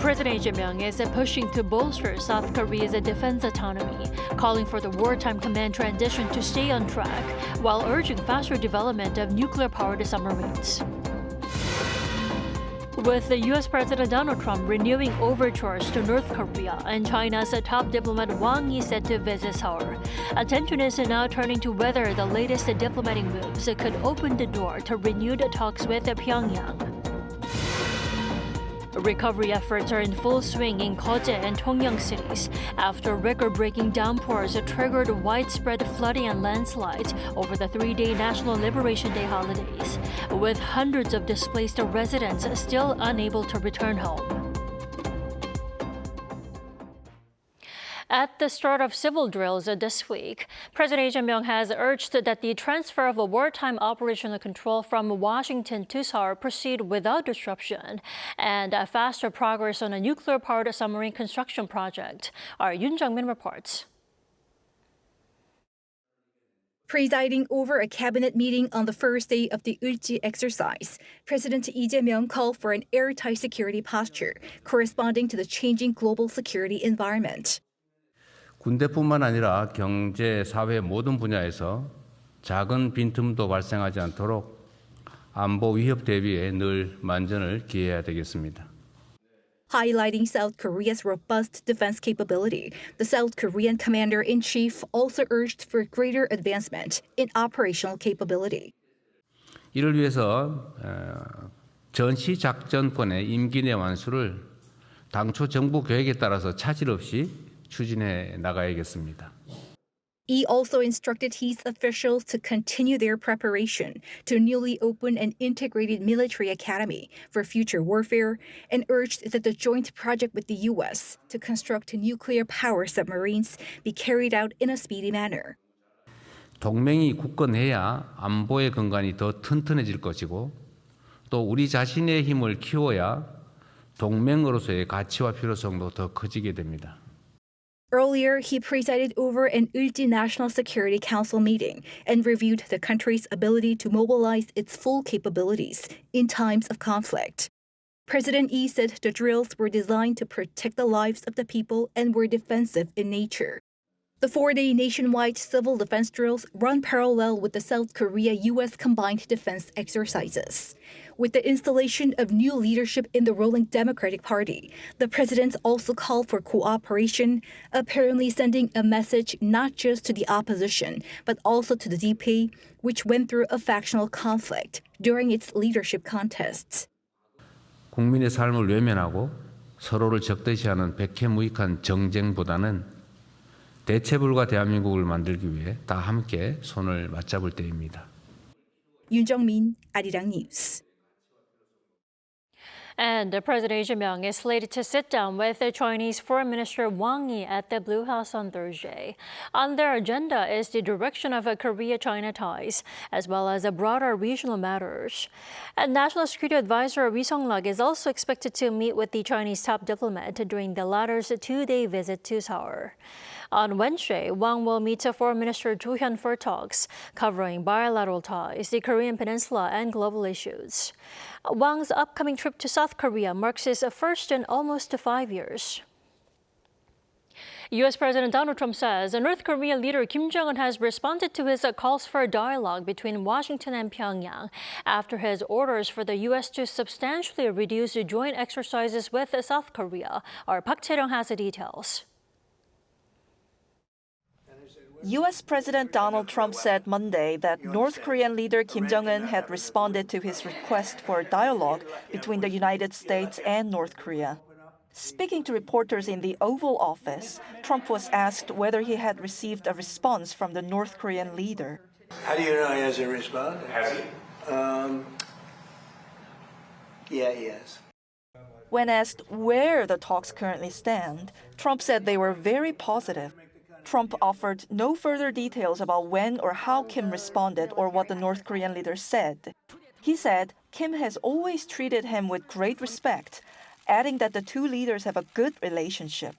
President Jae-myung is pushing to bolster South Korea's defense autonomy, calling for the wartime command transition to stay on track, while urging faster development of nuclear-powered submarines. With the U.S. President Donald Trump renewing overtures to North Korea and China's top diplomat Wang Yi set to visit Seoul, attention is now turning to whether the latest diplomatic moves could open the door to renewed talks with Pyongyang. Recovery efforts are in full swing in Geoje and Pyongyang cities after record-breaking downpours triggered widespread flooding and landslides over the three-day National Liberation Day holidays, with hundreds of displaced residents still unable to return home. At the start of civil drills this week, President Jae-myung has urged that the transfer of wartime operational control from Washington to Seoul proceed without disruption and faster progress on a nuclear-powered submarine construction project. Our Yoon Jung-min reports. Presiding over a cabinet meeting on the first day of the Ulji exercise, President Lee Jae-myung called for an airtight security posture corresponding to the changing global security environment. 군대뿐만 아니라 경제, 사회 모든 분야에서 작은 빈틈도 발생하지 않도록 안보 위협 대비에 늘 만전을 기해야 되겠습니다. Highlighting South Korea's robust defense capability, the South Korean commander-in-chief also urged for greater advancement in operational capability. 이를 위해서 전시작전권의 임기 내 완수를 당초 정부 계획에 따라서 차질 없이 추진해 나가야겠습니다. He also instructed his officials to continue their preparation to newly open an integrated military academy for future warfare and urged that the joint project with the U.S. to construct nuclear power submarines be carried out in a speedy manner. 동맹이 굳건해야 안보의 근간이 더 튼튼해질 것이고 또 우리 자신의 힘을 키워야 동맹으로서의 가치와 필요성도 더 커지게 됩니다. Earlier, he presided over an Ulji National Security Council meeting and reviewed the country's ability to mobilize its full capabilities in times of conflict. President Lee said the drills were designed to protect the lives of the people and were defensive in nature. The four-day nationwide civil defense drills run parallel with the South Korea-U.S. combined defense exercises. With the installation of new leadership in the ruling Democratic Party, the president also called for cooperation, apparently sending a message not just to the opposition, but also to the DP, which went through a factional conflict during its leadership contests. 국민의 삶을 외면하고 서로를 적대시하는 백해무익한 정쟁보다는 대체불가 대한민국을 만들기 위해 다 함께 손을 맞잡을 때입니다. Yoon Jung-min, Arirang News. And President Jae-myung is slated to sit down with the Chinese Foreign Minister Wang Yi at the Blue House on Thursday. On their agenda is the direction of Korea-China ties, as well as broader regional matters. And National Security Advisor Ri Sung-rak is also expected to meet with the Chinese top diplomat during the latter's two-day visit to Seoul. On Wednesday, Wang will meet Foreign Minister Jo Hyun for talks covering bilateral ties, the Korean Peninsula, and global issues. Wang's upcoming trip to South Korea marks his first in almost 5 years. U.S. President Donald Trump says North Korea leader Kim Jong-un has responded to his calls for a dialogue between Washington and Pyongyang after his orders for the U.S. to substantially reduce joint exercises with South Korea. Our Park Chae-ryung has the details. U.S. President Donald Trump said Monday that North Korean leader Kim Jong-un had responded to his request for a dialogue between the United States and North Korea. Speaking to reporters in the Oval Office, Trump was asked whether he had received a response from the North Korean leader. How do you know he hasn't responded? Has he? Yeah, he has. When asked where the talks currently stand, Trump said they were very positive. Trump offered no further details about when or how Kim responded or what the North Korean leader said. He said Kim has always treated him with great respect, adding that the two leaders have a good relationship.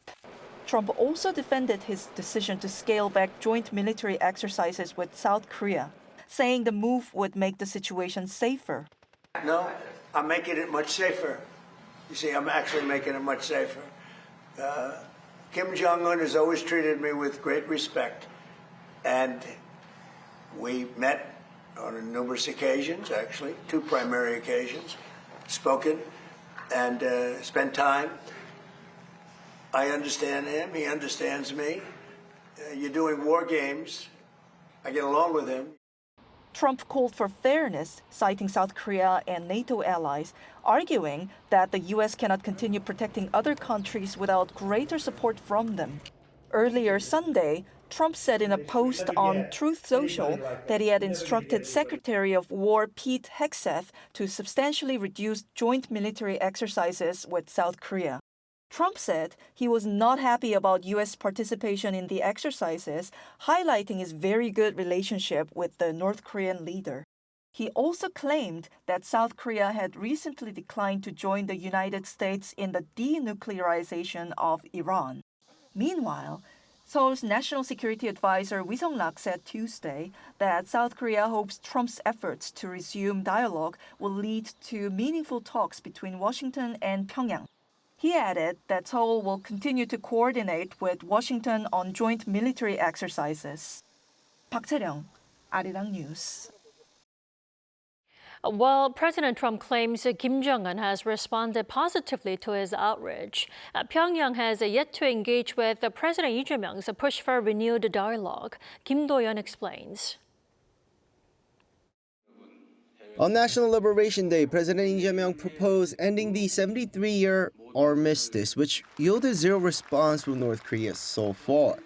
Trump also defended his decision to scale back joint military exercises with South Korea, saying the move would make the situation safer. No, I'm making it much safer. You see, I'm actually making it much safer. Kim Jong-un has always treated me with great respect, and we met on numerous occasions, actually, 2 primary occasions, spoken and spent time. I understand him, he understands me. You're doing war games. I get along with him. Trump called for fairness, citing South Korea and NATO allies, arguing that the U.S. cannot continue protecting other countries without greater support from them. Earlier Sunday, Trump said in a post on Truth Social that he had instructed Secretary of War Pete Hegseth to substantially reduce joint military exercises with South Korea. Trump said he was not happy about U.S. participation in the exercises, highlighting his very good relationship with the North Korean leader. He also claimed that South Korea had recently declined to join the United States in the denuclearization of Iran. Meanwhile, Seoul's National Security Advisor Wi Sung-rak said Tuesday that South Korea hopes Trump's efforts to resume dialogue will lead to meaningful talks between Washington and Pyongyang. He added that Seoul will continue to coordinate with Washington on joint military exercises. 박채령, Arirang News. While President Trump claims Kim Jong-un has responded positively to his outrage, Pyongyang has yet to engage with President Lee Jae-myung's push for renewed dialogue. Kim Do-yeon explains. On National Liberation Day, President Lee Jae-myung proposed ending the 73-year armistice, which yielded zero response from North Korea so far.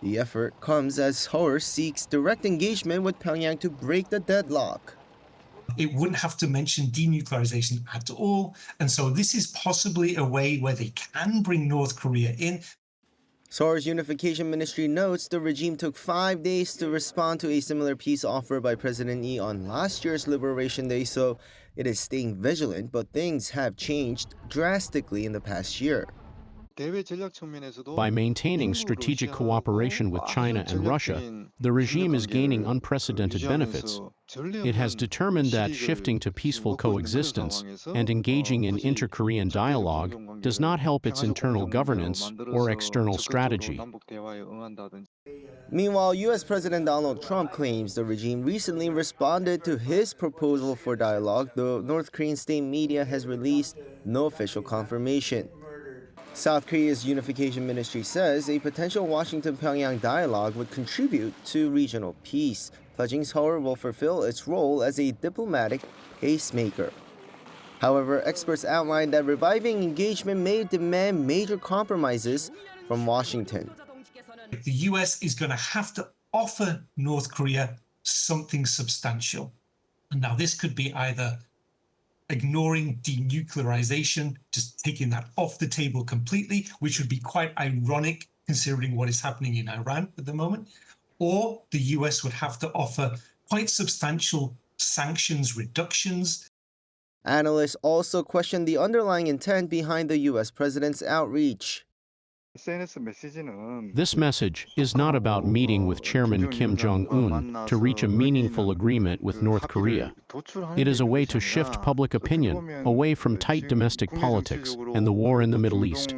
The effort comes as Seoul seeks direct engagement with Pyongyang to break the deadlock. It wouldn't have to mention denuclearization at all, and so this is possibly a way where they can bring North Korea in. Seoul's Unification Ministry notes the regime took 5 days to respond to a similar peace offer by President Lee on last year's Liberation Day, so it is staying vigilant, but things have changed drastically in the past year. By maintaining strategic cooperation with China and Russia, the regime is gaining unprecedented benefits. It has determined that shifting to peaceful coexistence and engaging in inter-Korean dialogue does not help its internal governance or external strategy. Meanwhile, U.S. President Donald Trump claims the regime recently responded to his proposal for dialogue, though North Korean state media has released no official confirmation. South Korea's Unification Ministry says a potential Washington-Pyongyang dialogue would contribute to regional peace, pledging Seoul will fulfill its role as a diplomatic pacemaker. However, experts outlined that reviving engagement may demand major compromises from Washington. The U.S. is going to have to offer North Korea something substantial. And now this could be either ignoring denuclearization, just taking that off the table completely, which would be quite ironic considering what is happening in Iran at the moment, or the US would have to offer quite substantial sanctions reductions. Analysts also question the underlying intent behind the US president's outreach. This message is not about meeting with Chairman Kim Jong-un to reach a meaningful agreement with North Korea. It is a way to shift public opinion away from tight domestic politics and the war in the Middle East.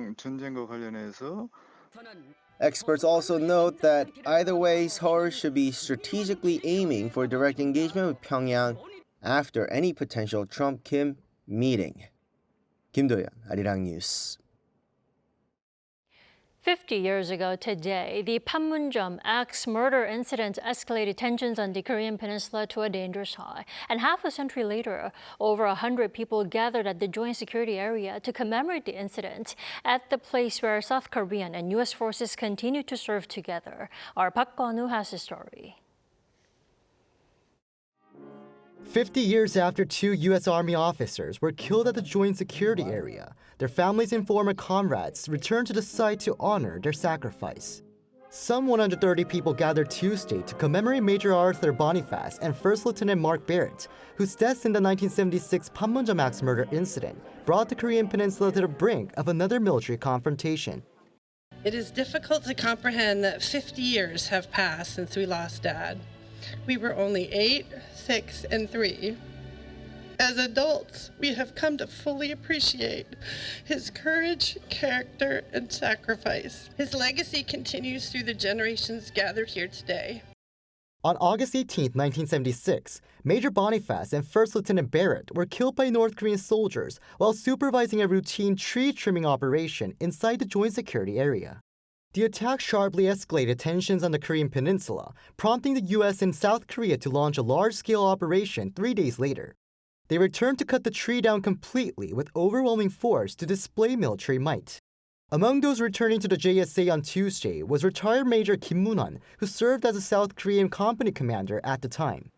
Experts also note that either way, Seoul should be strategically aiming for direct engagement with Pyongyang after any potential Trump-Kim meeting. Kim Do-yeon, Arirang News. 50 years ago today, the Panmunjom Axe Murder incident escalated tensions on the Korean peninsula to a dangerous high. And half a century later, over 100 people gathered at the joint security area to commemorate the incident at the place where South Korean and U.S. forces continue to serve together. Our Park Kwon-woo has the story. 50 years after 2 U.S. Army officers were killed at the joint security area, their families and former comrades returned to the site to honor their sacrifice. Some 130 people gathered Tuesday to commemorate Major Arthur Boniface and First Lieutenant Mark Barrett, whose deaths in the 1976 Panmunjom Axe Murder incident brought the Korean peninsula to the brink of another military confrontation. It is difficult to comprehend that 50 years have passed since we lost Dad. We were only 8, 6, and 3. As adults, we have come to fully appreciate his courage, character, and sacrifice. His legacy continues through the generations gathered here today. On August 18, 1976, Major Boniface and First Lieutenant Barrett were killed by North Korean soldiers while supervising a routine tree trimming operation inside the joint security area. The attack sharply escalated tensions on the Korean peninsula, prompting the U.S. and South Korea to launch a large-scale operation 3 days later. They returned to cut the tree down completely with overwhelming force to display military might. Among those returning to the JSA on Tuesday was retired Major Kim Jong-un, who served as a South Korean company commander at the time.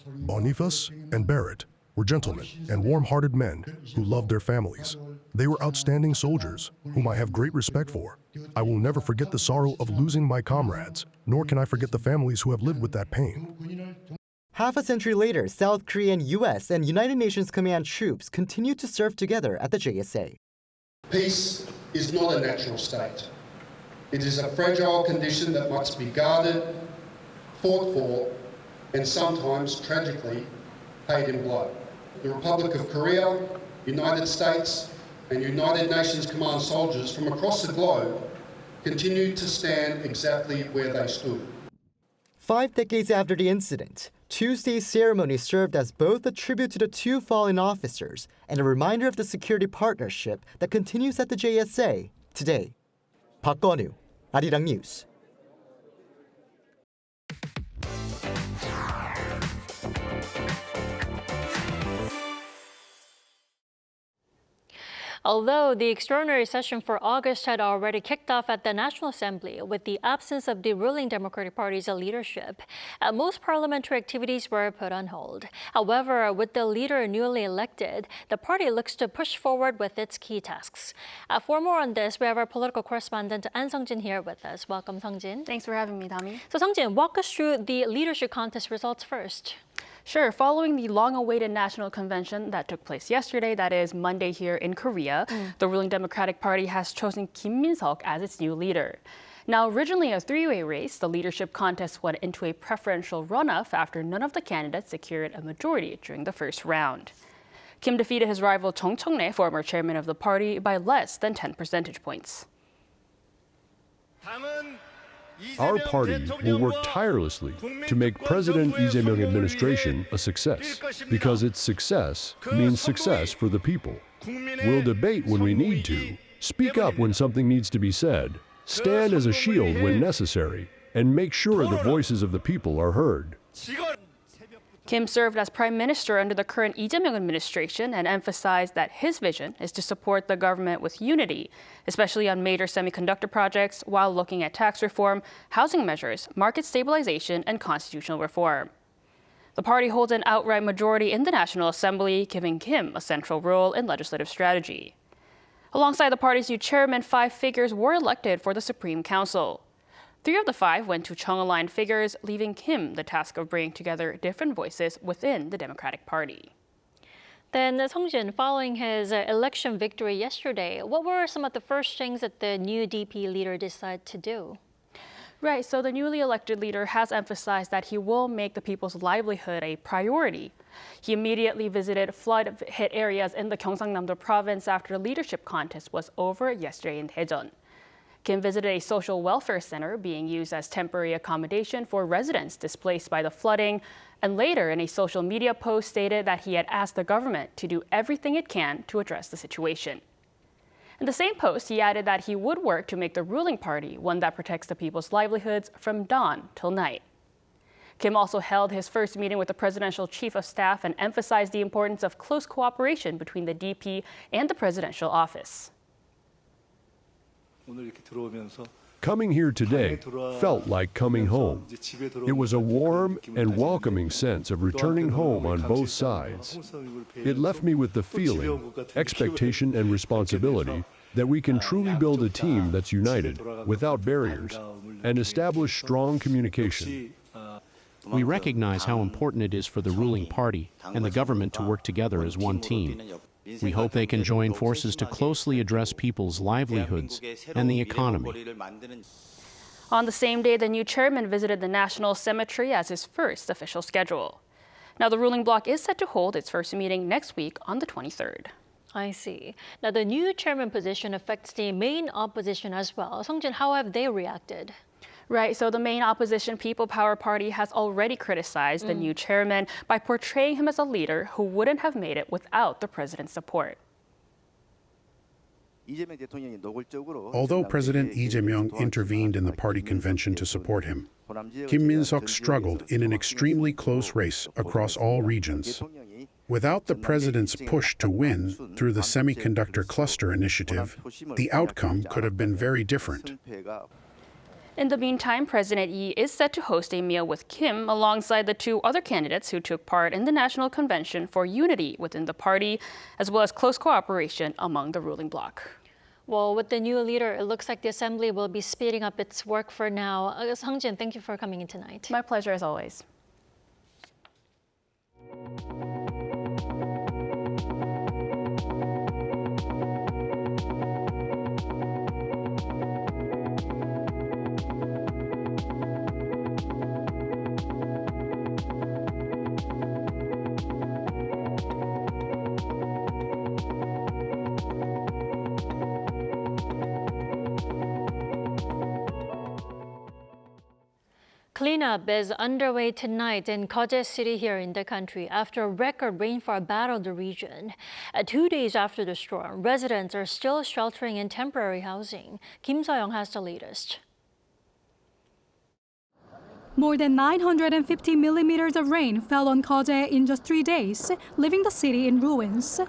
Boniface and Barrett were gentlemen and warm-hearted men who loved their families. They were outstanding soldiers, whom I have great respect for. I will never forget the sorrow of losing my comrades, nor can I forget the families who have lived with that pain. Half a century later, South Korean, U.S. and United Nations Command troops continued to serve together at the JSA. Peace is not a natural state. It is a fragile condition that must be guarded, fought for, and sometimes, tragically, paid in blood. The Republic of Korea, United States, and United Nations Command soldiers from across the globe continued to stand exactly where they stood. 5 decades after the incident, Tuesday's ceremony served as both a tribute to the two fallen officers and a reminder of the security partnership that continues at the JSA today. 박건우, Arirang News. Although the extraordinary session for August had already kicked off at the National Assembly with the absence of the ruling Democratic Party's leadership, most parliamentary activities were put on hold. However, with the leader newly elected, the party looks to push forward with its key tasks. For more on this, we have our political correspondent An Sung-jin here with us. Welcome, Sung-jin. Thanks for having me, Dami. So, Sung-jin, walk us through the leadership contest results first. Sure. Following the long-awaited national convention that took place yesterday, that is Monday here in Korea, the ruling Democratic Party has chosen Kim Min-seok as its new leader. Now, originally a three-way race, the leadership contest went into a preferential runoff after none of the candidates secured a majority during the first round. Kim defeated his rival Chung Cheong-rae, former chairman of the party, by less than 10 percentage points. Our party will work tirelessly to make President Lee Jae-myung administration a success, because its success means success for the people. We'll debate when we need to, speak up when something needs to be said, stand as a shield when necessary, and make sure the voices of the people are heard. Kim served as prime minister under the current Lee Jae-myung administration and emphasized that his vision is to support the government with unity, especially on major semiconductor projects, while looking at tax reform, housing measures, market stabilization, and constitutional reform. The party holds an outright majority in the National Assembly, giving Kim a central role in legislative strategy. Alongside the party's new chairman, 5 figures were elected for the Supreme Council. 3 of the 5 went to Chung-aligned figures, leaving Kim the task of bringing together different voices within the Democratic Party. Then, Sung-jin, following his election victory yesterday, what were some of the first things that the new DP leader decided to do? Right, so the newly elected leader has emphasized that he will make the people's livelihood a priority. He immediately visited flood-hit areas in the Gyeongsang-namdo province after the leadership contest was over yesterday in Daejeon. Kim visited a social welfare center being used as temporary accommodation for residents displaced by the flooding, and later in a social media post stated that he had asked the government to do everything it can to address the situation. In the same post, he added that he would work to make the ruling party one that protects the people's livelihoods from dawn till night. Kim also held his first meeting with the presidential chief of staff and emphasized the importance of close cooperation between the DP and the presidential office. Coming here today felt like coming home. It was a warm and welcoming sense of returning home on both sides. It left me with the feeling, expectation, and responsibility that we can truly build a team that's united, without barriers, and establish strong communication. We recognize how important it is for the ruling party and the government to work together as one team. We hope they can join forces to closely address people's livelihoods and the economy. On the same day, the new chairman visited the National Cemetery as his first official schedule. Now, the ruling bloc is set to hold its first meeting next week on the 23rd. I see. Now, the new chairman position affects the main opposition as well. Seongjin, how have they reacted? Right, so the main opposition People Power Party has already criticized the new chairman by portraying him as a leader who wouldn't have made it without the president's support. Although President Lee Jae-myung intervened in the party convention to support him, Kim Min-seok struggled in an extremely close race across all regions. Without the president's push to win through the semiconductor cluster initiative, the outcome could have been very different. In the meantime, President Lee is set to host a meal with Kim alongside the two other candidates who took part in the National Convention for unity within the party, as well as close cooperation among the ruling bloc. Well, with the new leader, it looks like the assembly will be speeding up its work for now. Seongjin, thank you for coming in tonight. My pleasure as always. Cleanup is underway tonight in Geoje city here in the country after record rainfall battled the region. 2 days after the storm, residents are still sheltering in temporary housing. Kim So-young has the latest. More than 950 millimeters of rain fell on Geoje in just 3 days, leaving the city in ruins.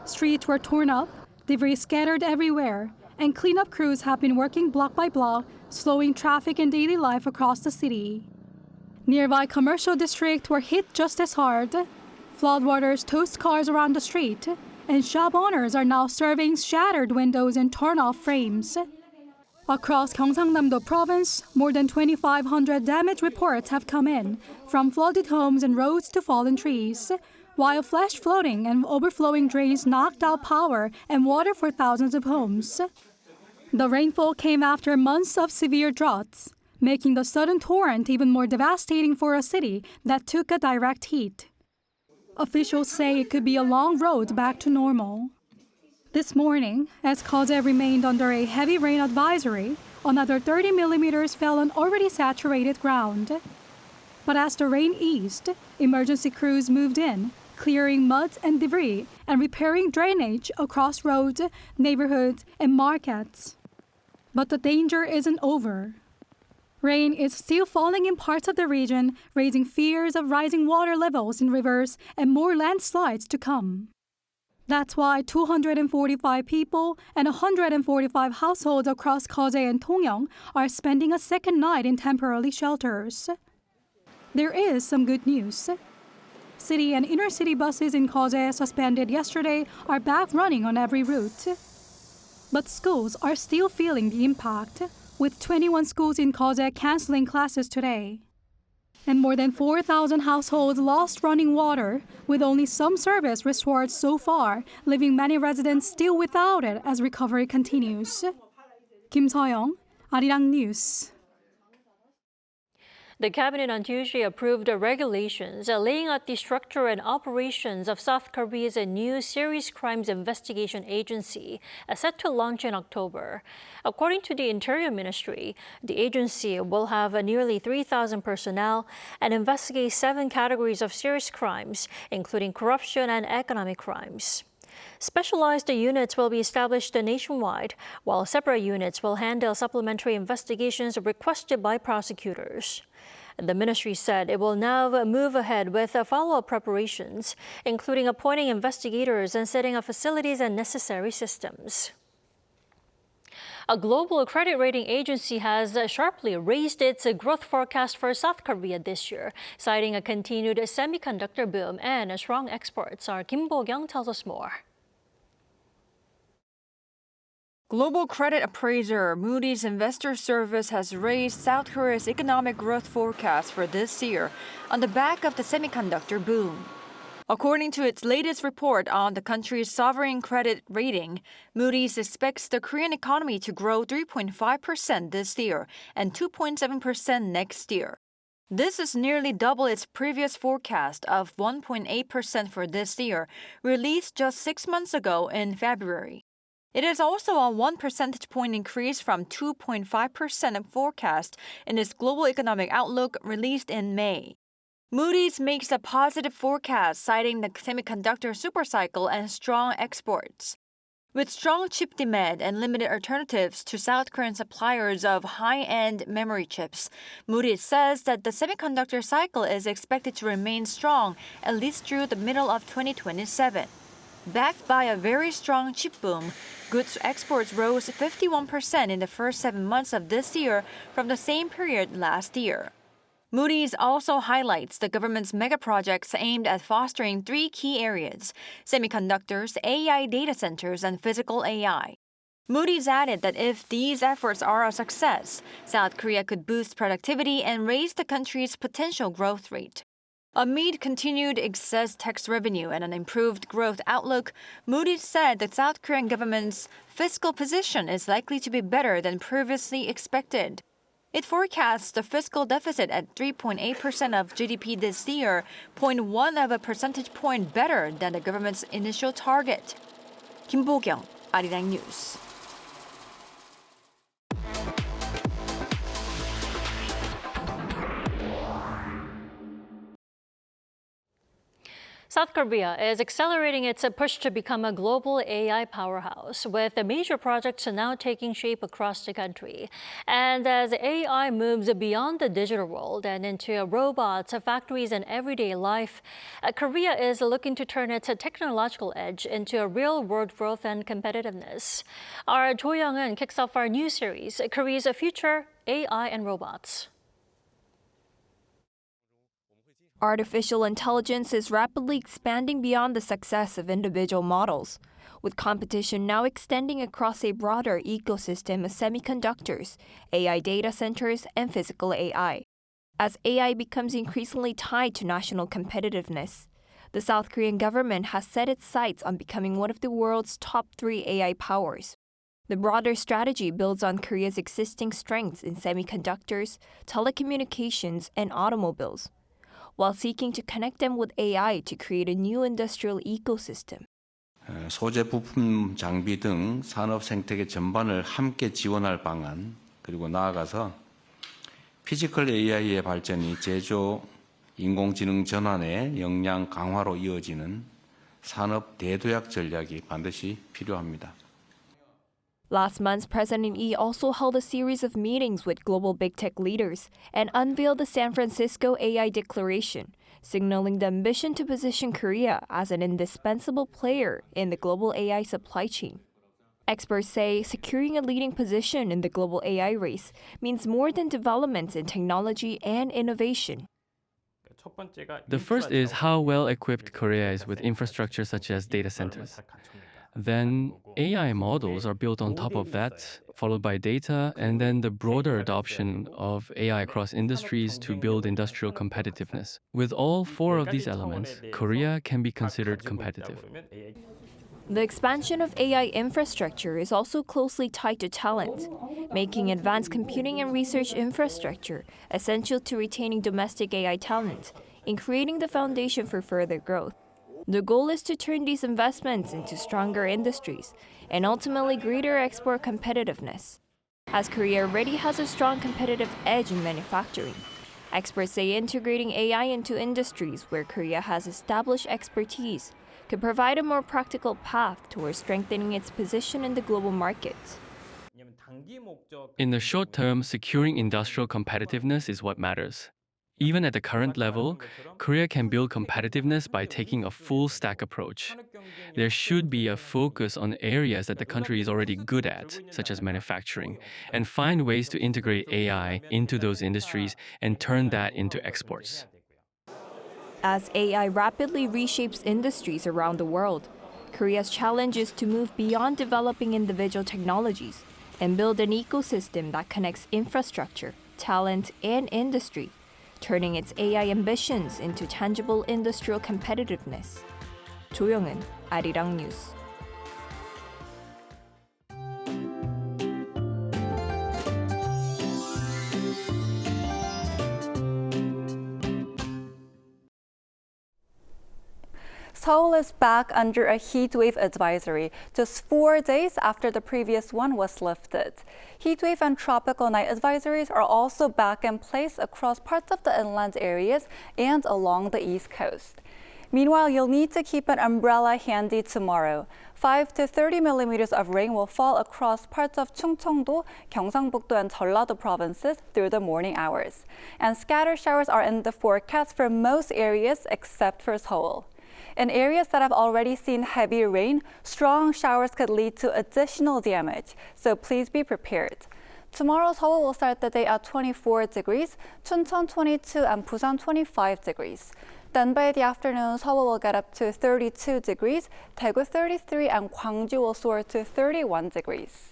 Streets were torn up, debris scattered everywhere, and cleanup crews have been working block by block, slowing traffic and daily life across the city. Nearby commercial districts were hit just as hard. Floodwaters tossed cars around the street, and shop owners are now surveying shattered windows and torn-off frames. Across Gyeongsangnam-do province, more than 2,500 damage reports have come in, from flooded homes and roads to fallen trees, while flash flooding and overflowing drains knocked out power and water for thousands of homes. The rainfall came after months of severe droughts, making the sudden torrent even more devastating for a city that took a direct hit. Officials say it could be a long road back to normal. This morning, as Geoje remained under a heavy rain advisory, another 30 millimeters fell on already saturated ground. But as the rain eased, emergency crews moved in, clearing mud and debris and repairing drainage across roads, neighborhoods, and markets. But the danger isn't over. Rain is still falling in parts of the region, raising fears of rising water levels in rivers and more landslides to come. That's why 245 people and 145 households across Geoje and Dongyang are spending a second night in temporary shelters. There is some good news. City and inner city buses in Geoje suspended yesterday are back running on every route. But schools are still feeling the impact, with 21 schools in Geoje canceling classes today. And more than 4,000 households lost running water, with only some service restored so far, leaving many residents still without it as recovery continues. Kim So-young, Arirang News. The cabinet on Tuesday approved the regulations laying out the structure and operations of South Korea's new Serious Crimes Investigation Agency, set to launch in October. According to the Interior Ministry, the agency will have nearly 3,000 personnel and investigate 7 categories of serious crimes, including corruption and economic crimes. Specialized units will be established nationwide, while separate units will handle supplementary investigations requested by prosecutors. The ministry said it will now move ahead with follow-up preparations, including appointing investigators and setting up facilities and necessary systems. A global credit rating agency has sharply raised its growth forecast for South Korea this year, citing a continued semiconductor boom and strong exports. Our Kim Bo-kyung tells us more. Global credit appraiser Moody's Investor Service has raised South Korea's economic growth forecast for this year on the back of the semiconductor boom. According to its latest report on the country's sovereign credit rating, Moody's expects the Korean economy to grow 3.5% this year and 2.7% next year. This is nearly double its previous forecast of 1.8% for this year, released just 6 months ago in February. It is also a 1 percentage point increase from 2.5% forecast in its Global Economic Outlook released in May. Moody's makes a positive forecast, citing the semiconductor supercycle and strong exports. With strong chip demand and limited alternatives to South Korean suppliers of high-end memory chips, Moody says that the semiconductor cycle is expected to remain strong at least through the middle of 2027. Backed by a very strong chip boom, goods exports rose 51% in the first 7 months of this year from the same period last year. Moody's also highlights the government's mega projects aimed at fostering 3 key areas: semiconductors, AI data centers, and physical AI. Moody's added that if these efforts are a success, South Korea could boost productivity and raise the country's potential growth rate. Amid continued excess tax revenue and an improved growth outlook, Moody's said the South Korean government's fiscal position is likely to be better than previously expected. It forecasts the fiscal deficit at 3.8% of GDP this year, 0.1 of a percentage point better than the government's initial target. Kim Bo-kyung, Arirang News. South Korea is accelerating its push to become a global AI powerhouse, with the major projects now taking shape across the country. And as AI moves beyond the digital world and into robots, factories, and everyday life, Korea is looking to turn its technological edge into a real-world growth and competitiveness. Our Jo Young-eun kicks off our new series, Korea's Future, AI and Robots. Artificial intelligence is rapidly expanding beyond the success of individual models, with competition now extending across a broader ecosystem of semiconductors, AI data centers, and physical AI. As AI becomes increasingly tied to national competitiveness, the South Korean government has set its sights on becoming one of the world's top 3 AI powers. The broader strategy builds on Korea's existing strengths in semiconductors, telecommunications, and automobiles, while seeking to connect them with AI to create a new industrial ecosystem. 소재 부품 장비 등 산업 생태계 전반을 함께 지원할 방안, 그리고 나아가서 피지컬 AI의 발전이 제조, 인공지능 전환의 역량 강화로 이어지는 산업 대도약 전략이 반드시 필요합니다. Last month, President Lee also held a series of meetings with global big tech leaders and unveiled the San Francisco AI Declaration, signaling the ambition to position Korea as an indispensable player in the global AI supply chain. Experts say securing a leading position in the global AI race means more than developments in technology and innovation. The first is how well equipped Korea is with infrastructure such as data centers. Then AI models are built on top of that, followed by data, and then the broader adoption of AI across industries to build industrial competitiveness. With all 4 of these elements, Korea can be considered competitive. The expansion of AI infrastructure is also closely tied to talent, making advanced computing and research infrastructure essential to retaining domestic AI talent and creating the foundation for further growth. The goal is to turn these investments into stronger industries and ultimately greater export competitiveness. As Korea already has a strong competitive edge in manufacturing, experts say integrating AI into industries where Korea has established expertise could provide a more practical path towards strengthening its position in the global market. In the short term, securing industrial competitiveness is what matters. Even at the current level, Korea can build competitiveness by taking a full stack approach. There should be a focus on areas that the country is already good at, such as manufacturing, and find ways to integrate AI into those industries and turn that into exports. As AI rapidly reshapes industries around the world, Korea's challenge is to move beyond developing individual technologies and build an ecosystem that connects infrastructure, talent, and industry, turning its AI ambitions into tangible industrial competitiveness. Jo Young-eun, Arirang News. Seoul is back under a heat wave advisory just 4 days after the previous one was lifted. Heat wave and tropical night advisories are also back in place across parts of the inland areas and along the east coast. Meanwhile, you'll need to keep an umbrella handy tomorrow. 5 to 30 millimeters of rain will fall across parts of Chungcheongdo, Gyeongsangbuk-do, and Jeollado provinces through the morning hours. And scattered showers are in the forecast for most areas except for Seoul. In areas that have already seen heavy rain, strong showers could lead to additional damage, so please be prepared. Tomorrow, Seoul will start the day at 24 degrees, Chuncheon 22, and Busan 25 degrees. Then by the afternoon, Seoul will get up to 32 degrees, Daegu 33, and Gwangju will soar to 31 degrees.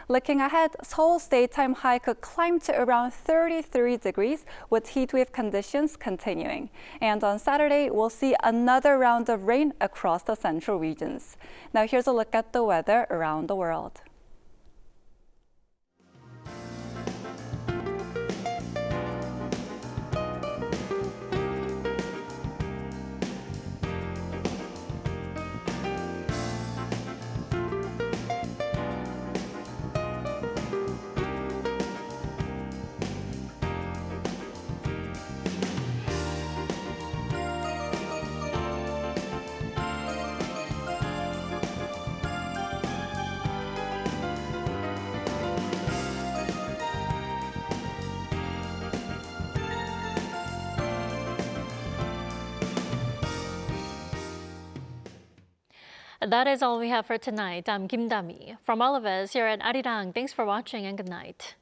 Looking ahead, Seoul's daytime high could climb to around 33 degrees with heatwave conditions continuing. And on Saturday, we'll see another round of rain across the central regions. Now here's a look at the weather around the world. That is all we have for tonight. I'm Kim Dami. From all of us here at Arirang, thanks for watching and good night.